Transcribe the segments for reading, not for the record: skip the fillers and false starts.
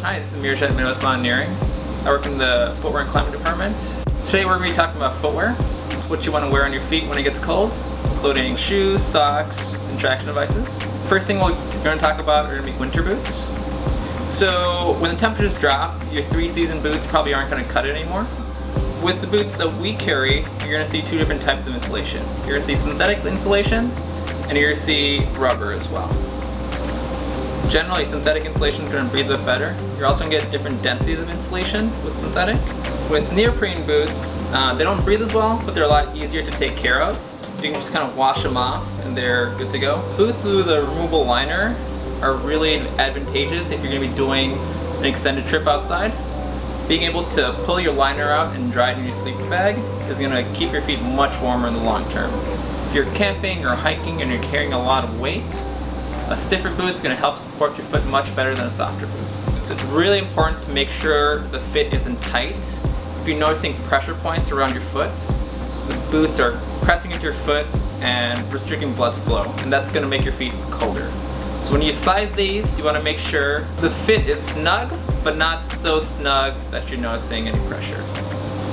Hi, this is Miraj at Midwest Mountaineering. I work in the Footwear and Climbing department. Today we're going to be talking about footwear. It's what you want to wear on your feet when it gets cold, including shoes, socks, and traction devices. First thing we're going to talk about are going to be winter boots. So when the temperatures drop, your 3-season boots probably aren't going to cut it anymore. With the boots that we carry, you're going to see two different types of insulation. You're going to see synthetic insulation, and you're going to see rubber as well. Generally, synthetic insulation is going to breathe a bit better. You're also going to get different densities of insulation with synthetic. With neoprene boots, they don't breathe as well, but they're a lot easier to take care of. You can just kind of wash them off and they're good to go. Boots with a removable liner are really advantageous if you're going to be doing an extended trip outside. Being able to pull your liner out and dry it in your sleeping bag is going to keep your feet much warmer in the long term. If you're camping or hiking and you're carrying a lot of weight, a stiffer boot is going to help support your foot much better than a softer boot. So it's really important to make sure the fit isn't tight. If you're noticing pressure points around your foot, the boots are pressing into your foot and restricting blood flow, and that's going to make your feet colder. So when you size these, you want to make sure the fit is snug, but not so snug that you're noticing any pressure.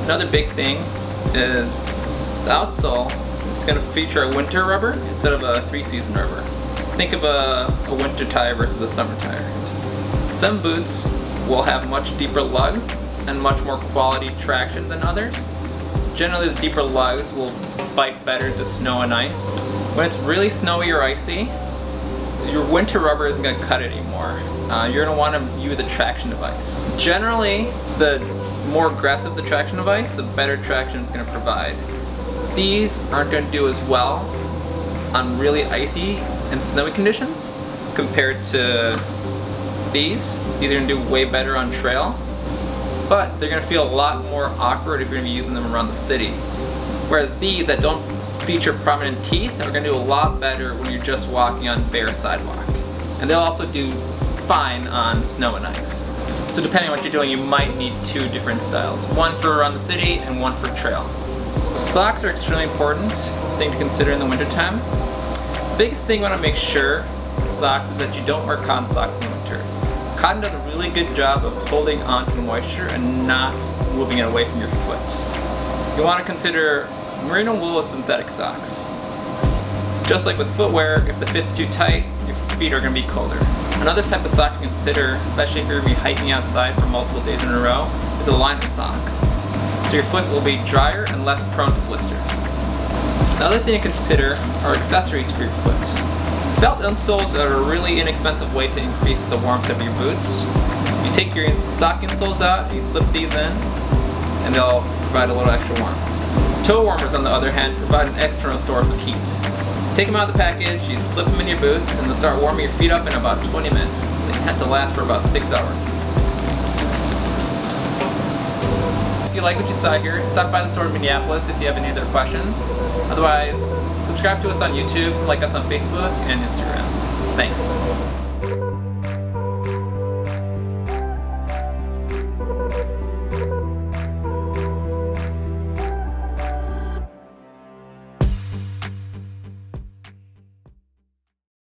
Another big thing is the outsole. It's going to feature a winter rubber instead of a 3-season rubber. Think of a winter tire versus a summer tire. Some boots will have much deeper lugs and much more quality traction than others. Generally, the deeper lugs will bite better to snow and ice. When it's really snowy or icy, your winter rubber isn't going to cut it anymore. You're going to want to use a traction device. Generally, the more aggressive the traction device, the better traction it's going to provide. So these aren't going to do as well on really icy and snowy conditions compared to these. These are going to do way better on trail, but they're going to feel a lot more awkward if you're going to be using them around the city. Whereas these that don't feature prominent teeth are going to do a lot better when you're just walking on bare sidewalk. And they'll also do fine on snow and ice. So depending on what you're doing, you might need two different styles. One for around the city and one for trail. Socks are extremely important thing to consider in the wintertime. The biggest thing you want to make sure with socks is that you don't wear cotton socks in winter. Cotton does a really good job of holding onto moisture and not moving it away from your foot. You want to consider merino wool or synthetic socks. Just like with footwear, if the fit's too tight, your feet are going to be colder. Another type of sock to consider, especially if you're going to be hiking outside for multiple days in a row, is a liner sock. So your foot will be drier and less prone to blisters. Another thing to consider are accessories for your foot. Felt insoles are a really inexpensive way to increase the warmth of your boots. You take your stock insoles out, you slip these in, and they'll provide a little extra warmth. Toe warmers, on the other hand, provide an external source of heat. Take them out of the package, you slip them in your boots, and they'll start warming your feet up in about 20 minutes. They tend to last for about 6 hours. If you like what you saw here, stop by the store in Minneapolis if you have any other questions. Otherwise, subscribe to us on YouTube, like us on Facebook and Instagram. Thanks.